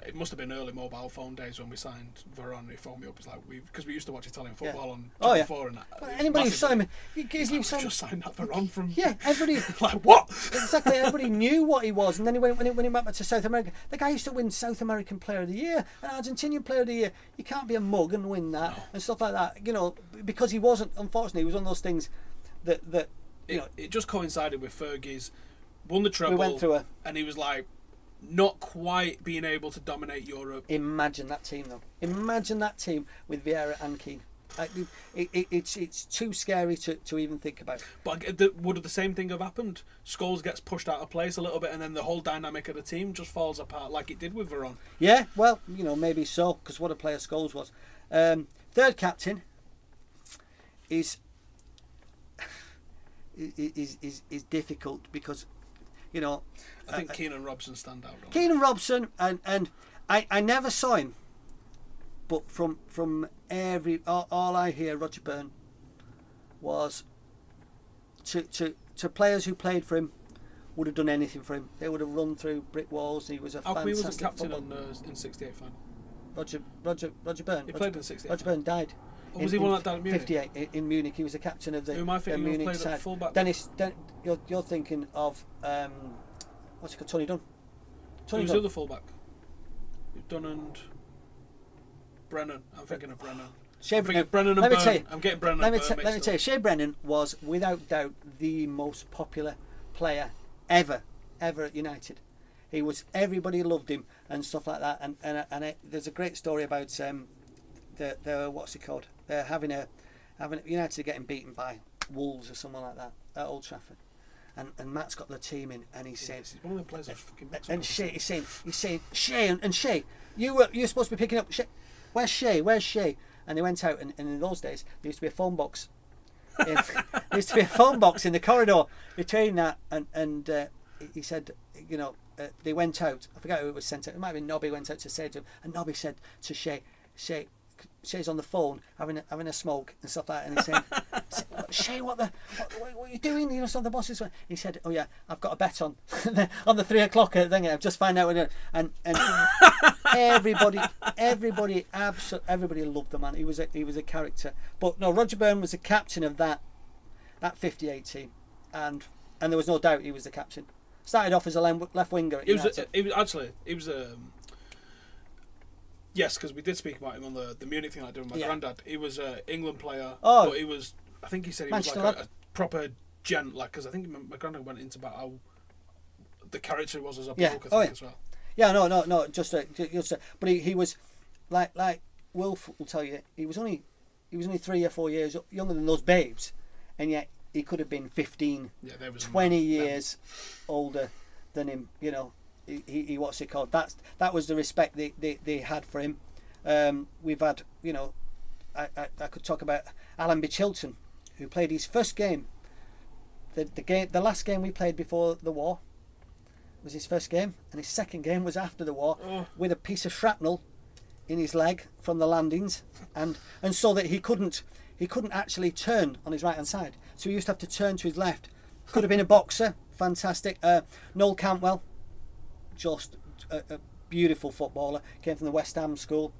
it must have been early mobile phone days when we signed Veron. He phoned me up. It's like because we used to watch Italian football on Channel 4 and that. Anybody who saw him, just signed that Veron from. Yeah, everybody. Like what? Exactly. Everybody knew what he was, and then when he went back to South America, the guy used to win South American Player of the Year and Argentinian Player of the Year. You can't be a mug and win that and stuff like that. You know, because he wasn't. Unfortunately, he was one of those things that it just coincided with Fergie's won the treble. We went through and he was like. Not quite being able to dominate Europe. Imagine that team, though. Imagine that team with Vieira and Keane. It's too scary to even think about. But would the same thing have happened? Scholes gets pushed out of place a little bit, and then the whole dynamic of the team just falls apart, like it did with Veron. Yeah, well, maybe so, because what a player Scholes was. Third captain is difficult because. I think Keane and Robson stand out. Keane and Robson, and I never saw him, but from all I hear, Roger Byrne was to players who played for him would have done anything for him. They would have run through brick walls. He was a fantastic. He was a captain in '68 final. Roger Byrne. He played in '68. Roger Byrne died. Was he one that died in Munich? '58 in Munich. He was the captain of the Munich side. Fullback. You're thinking of what's he called? Tony Dunn. Who's the other fullback? Dunn and Brennan. I'm thinking of Brennan. Brennan and Byrne. I'm getting Brennan and Byrne. Let me tell you, Shea Brennan was without doubt the most popular player ever at United. He was, everybody loved him and stuff like that. And there's a great story about the what's it called? They're having United getting beaten by Wolves or someone like that at Old Trafford. And Matt's got the team in, and he's saying, one of the players fucking and Shea, he's saying, Shea and Shea, you're supposed to be picking up Shea. Where's Shea? And they went out, and in those days there used to be a phone box. There used to be a phone box in the corridor between that, and he said, they went out. I forget who it was sent out. It might have been Nobby went out to say to him, and Nobby said to Shea, Shay's on the phone having a smoke and stuff like that, and he's saying, Shay, what are you doing? So the boss is. He said, oh yeah, I've got a bet on the 3 o'clock thing. I've just found out and everybody loved the man. He was a character. But no, Roger Byrne was the captain of that 58 team, and there was no doubt he was the captain. Started off as a left winger. Yes, because we did speak about him on the Munich thing I did with my granddad. He was an England player, but he was. I think he said he was like a proper gent, like because I think my granddad went into about how the character he was as a bloke, as well. Yeah, no, just but he was like Wilf will tell you, he was only 3 or 4 years younger than those babes, and yet he could have been 15, 20 years older than him. He what's it called? That was the respect they had for him. We've had, I could talk about Alan Bichilton, who played his first game. The last game we played before the war was his first game, and his second game was after the war, with a piece of shrapnel in his leg from the landings, and so that he couldn't actually turn on his right hand side. So he used to have to turn to his left. Could have been a boxer, fantastic. Noel Cantwell. Just a beautiful footballer, came from the West Ham school,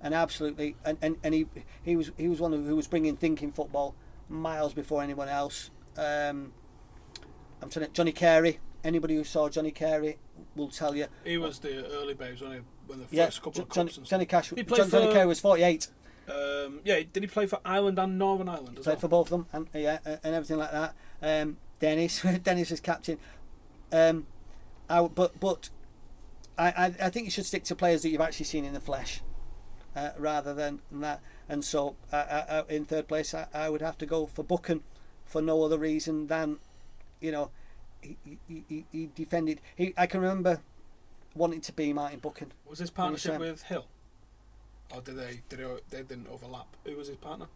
and absolutely, and he was one who was bringing thinking football miles before anyone else. Johnny Carey. Anybody who saw Johnny Carey will tell you he was the early babes when the first couple of cups and Johnny Carey was 48. Did he play for Ireland and Northern Ireland as well? Played for both of them, and everything like that. Dennis was captain. But I think you should stick to players that you've actually seen in the flesh, rather than that. And so, in third place, I would have to go for Buchan, for no other reason than, you know, he defended. I can remember wanting to be Martin Buchan. Was his partnership with Hill, or they didn't overlap? Who was his partner?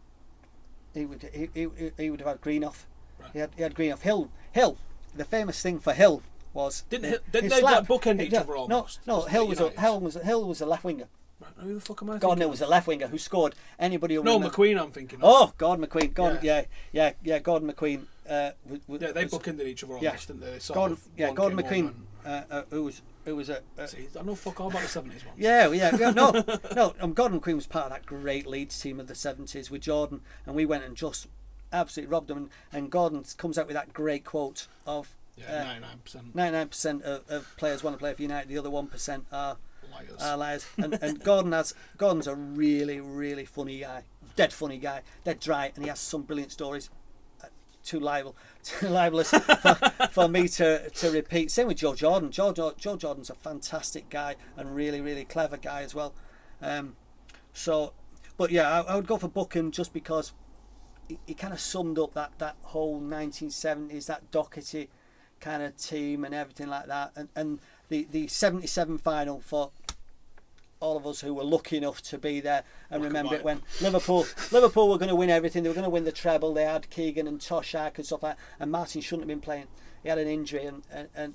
He would have had Greenough. Right. He had Greenough. Hill. The famous thing for Hill was didn't they like bookend each other almost? No. Hill was a left winger. Right, who the fuck am I? Gordon Hill was a left winger who scored. Anybody? McQueen. I'm thinking. Oh, Gordon McQueen. Gordon McQueen. They bookended each other almost, didn't they? Gordon McQueen. Who was a. See, I know fuck all about the 70s ones. Yeah. No. Gordon McQueen was part of that great Leeds team of the 70s with Jordan, and we went and just absolutely robbed them. And Gordon comes out with that great quote of 99%. 99% of players want to play for United. The other 1% are liars. And Gordon's a really, really funny guy, dead funny guy, dead dry, and he has some brilliant stories. Too libelous for me to repeat. Same with Joe Jordan. Joe Jordan's a fantastic guy and really, really clever guy as well. But yeah, I would go for Buchan just because he kind of summed up that whole 1970s, that Doherty kind of team and everything like that, and the 77 final for all of us who were lucky enough to be there and remember it when Liverpool were going to win everything. They were going to win the treble. They had Keegan and Toshak and stuff like that, and Martin shouldn't have been playing. He had an injury and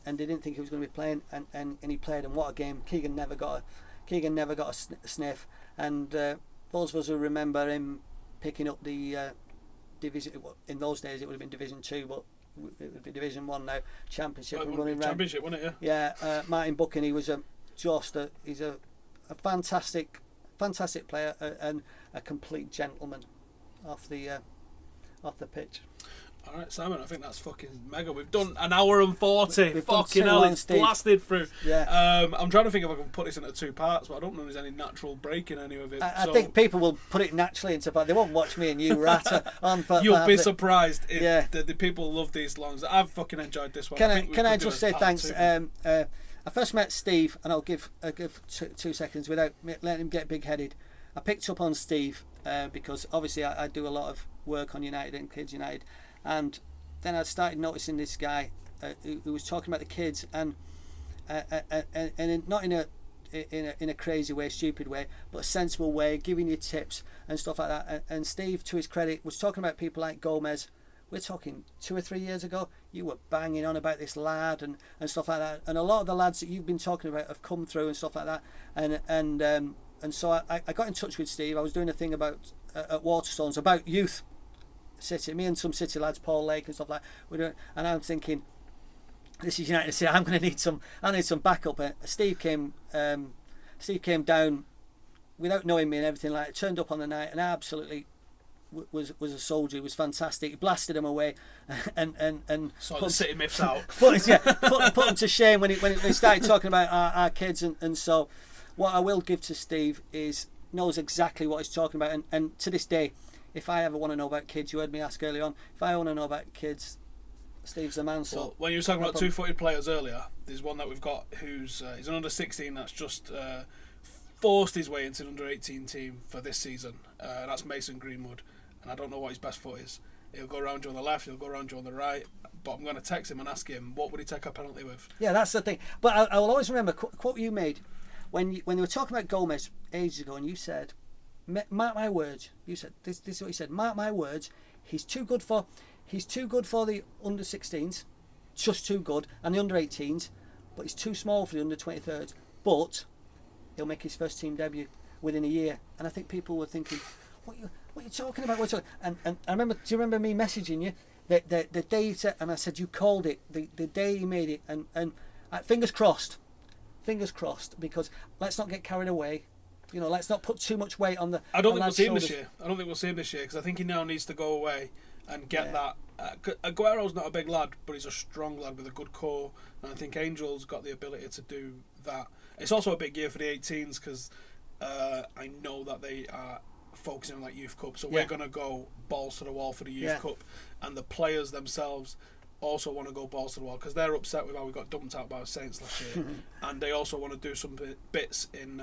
they didn't think he was going to be playing, and he played, and what a game. Keegan never got a sniff, and those of us who remember him picking up the division, in those days it would have been Division 2, but it would be Division 1 now, Championship. Championship, wasn't it? Yeah, Martin Buchan, he's a fantastic player and a complete gentleman off the pitch. All right, Simon, I think that's fucking mega. We've done an hour and 40. We've fucking hell, it's blasted through. Yeah. I'm trying to think if I can put this into 2 parts, but I don't know if there's any natural break in any of it. I think people will put it naturally into part. They won't watch me and you ratter on. You'll be surprised. The people love these longs. I've fucking enjoyed this one. Can I just say thanks? I first met Steve, and I'll give 2 seconds without letting him get big-headed. I picked up on Steve because obviously I do a lot of work on United and Kids United, and then I started noticing this guy who was talking about the kids and not in a crazy way, stupid way, but a sensible way, giving you tips and stuff like that. And Steve, to his credit, was talking about people like Gomez. We're talking 2 or 3 years ago. You were banging on about this lad and stuff like that. And a lot of the lads that you've been talking about have come through and stuff like that. And so I got in touch with Steve. I was doing a thing about at Waterstones about youth City. Me and some City lads, Paul Lake and stuff like that. We're doing, and I'm thinking, this is United City. I'm going to need some. I need some backup. Steve came down without knowing me and everything like that. Turned up on the night and absolutely was a soldier. He was fantastic. He blasted him away and put the City myths out. put him to shame when they started talking about our kids and so what I will give to Steve is knows exactly what he's talking about, and to this day, if I ever want to know about kids, you heard me ask earlier on, if I want to know about kids, Steve's the man. So well, when you were talking about two-footed players earlier, there's one that we've got who's he's an under-16 that's just forced his way into an under-18 team for this season. That's Mason Greenwood. And I don't know what his best foot is. He'll go around you on the left, he'll go around you on the right. But I'm going to text him and ask him, what would he take a penalty with? Yeah, that's the thing. But I will always remember a quote you made when you were talking about Gomez ages ago, and you said, mark my words. You said, this is what you said, mark my words, he's too good for the under-16s, just too good, and the under-18s, but he's too small for the under-23s. But he'll make his first team debut within a year. And I think people were thinking, what are you talking about? And I remember, do you remember me messaging you the day you said, and I said you called it the day you made it, and fingers crossed, because let's not get carried away. You know, let's not put too much weight on the. I don't think we'll see him this year. Because I think he now needs to go away and get that. Aguero's not a big lad, but he's a strong lad with a good core, and I think Angel's got the ability to do that. It's also a big year for the 18s because I know that they are focusing on like youth cup, so we're going to go balls to the wall for the youth cup, and the players themselves also want to go balls to the wall because they're upset with how we got dumped out by Saints last year, and they also want to do some bits in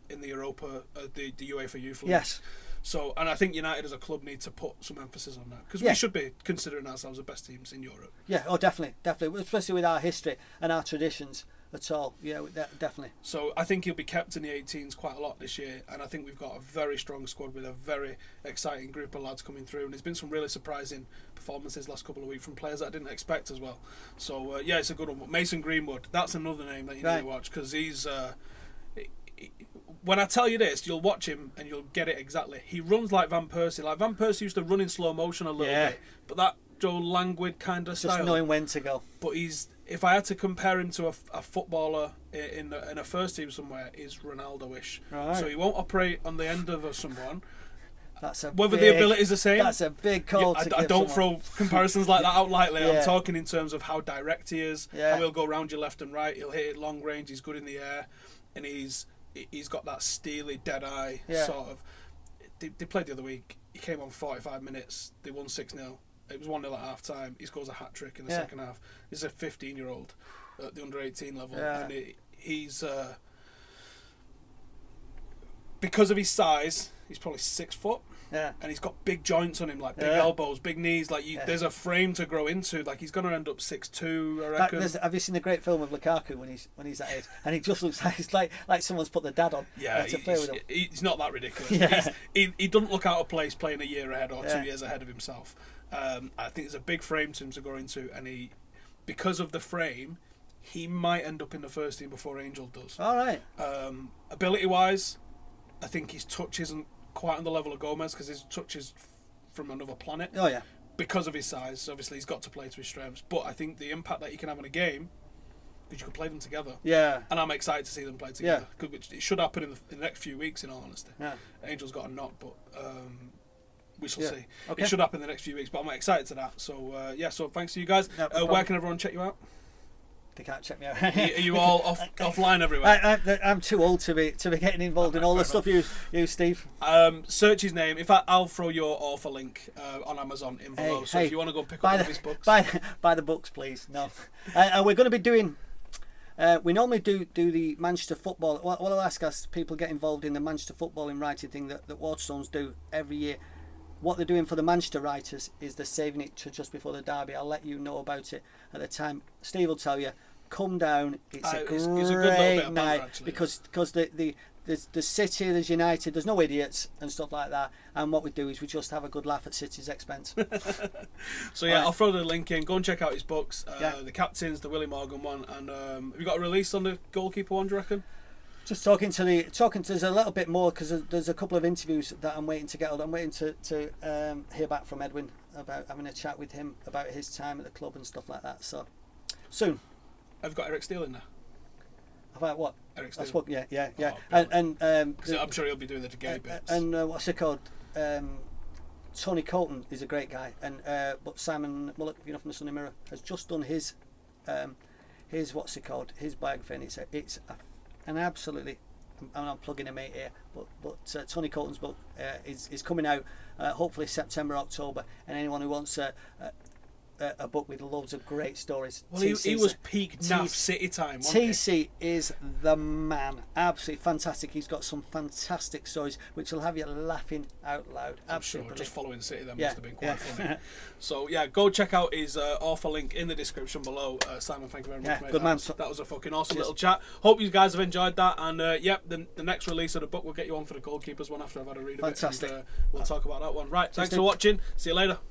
the Europa, the UEFA Youth League. Yes. So, and I think United as a club need to put some emphasis on that because Yeah. we should be considering ourselves the best teams in Europe. Yeah, oh, definitely, especially with our history and our traditions at all. Yeah, definitely. So I think he'll be kept in the 18s quite a lot this year, and I think we've got a very strong squad with a very exciting group of lads coming through, and there's been some really surprising performances last couple of weeks from players that I didn't expect as well. So yeah, it's a good one. But Mason Greenwood, that's another name that you need to watch because he's. When I tell you this, you'll watch him and you'll get it exactly. He runs like Van Persie. Like Van Persie used to run in slow motion a little bit, but that Joe languid kind of style. Just knowing when to go. But if I had to compare him to a footballer in a first team somewhere, is Ronaldo-ish. Right. So he won't operate on the end of someone. Whether the ability is the same. That's a big call. I don't throw comparisons like that out lightly. Yeah. I'm talking in terms of how direct he is, how he'll go around you left and right. He'll hit it long range. He's good in the air, and he's got that steely, dead eye sort of. They played the other week. He came on 45 minutes. They won 6-0. It was 1-0 at half time. He scores a hat trick in the second half. He's a 15-year-old at the under 18 level, and he's because of his size, he's probably 6 foot. Yeah. And he's got big joints on him, like big elbows, big knees. Like there's a frame to grow into. Like he's going to end up 6'2", I reckon. Have you seen the great film of Lukaku when he's that age? And he just looks like like somene's put the dad on. Yeah, to play with him. He's not that ridiculous. Yeah. He doesn't look out of place playing a year ahead or 2 years ahead of himself. I think there's a big frame to him to grow into, and because of the frame, he might end up in the first team before Angel does. All right. Ability-wise, I think his touch isn't quite on the level of Gomez because his touch is from another planet. Oh yeah. Because of his size, obviously he's got to play to his strengths. But I think the impact that he can have in a game, because you can play them together. Yeah. And I'm excited to see them play together. Yeah. Which it should happen in the next few weeks, in all honesty. Yeah. Angel's got a knock, but we shall see. Okay. It should happen in the next few weeks, but I'm excited to that. So so thanks to you guys. No where can everyone check you out? They can't check me out. Are you all offline everywhere? I'm too old to be getting involved in all the stuff you Steve. Search his name. In fact, I'll throw your author link on Amazon in below. So if you want to go pick up one of his books, buy the books, please. No, and we're going to be doing. We normally do the Manchester football. What I'll ask us, people get involved in the Manchester football in writing thing that Wadsworth do every year. What they're doing for the Manchester writers is they're saving it to just before the derby. I'll let you know about it at the time. Steve will tell you. Come down. It's a great good little bit of night actually. because the City, there's United, there's no idiots and stuff like that. And what we do is we just have a good laugh at City's expense. So yeah, I'll throw the link in. Go and check out his books. The Captains, the Willie Morgan one, and have you got a release on the goalkeeper one? Do you reckon? Just talking to there's a little bit more because there's a couple of interviews that I'm waiting to get. I'm waiting to hear back from Edwin about having a chat with him about his time at the club and stuff like that. So soon. I've got Eric Steele in there. About what? Eric Steele. That's what. Yeah. Oh, and I'm sure he'll be doing the gay bits. And what's it called? Tony Colton is a great guy, and but Simon Mullock, from the Sunday Mirror, has just done his what's it called? His biography, and it's an absolutely. I'm plugging a mate here, but Tony Colton's book is coming out hopefully September, October, and anyone who wants a book with loads of great stories. Well, he was peak NAF City time, wasn't TC is the man. Absolutely fantastic. He's got some fantastic stories which will have you laughing out loud. I'm Absolutely sure just following City then yeah. must have been quite funny. So yeah, go check out his author link in the description below. Simon, thank you very much, mate. Good man. That was a fucking awesome little chat. Hope you guys have enjoyed that, and the next release of the book will get you on for the goalkeepers one after I've had a read of fantastic. it. And, we'll talk about that one. Right, thanks for watching. See you later.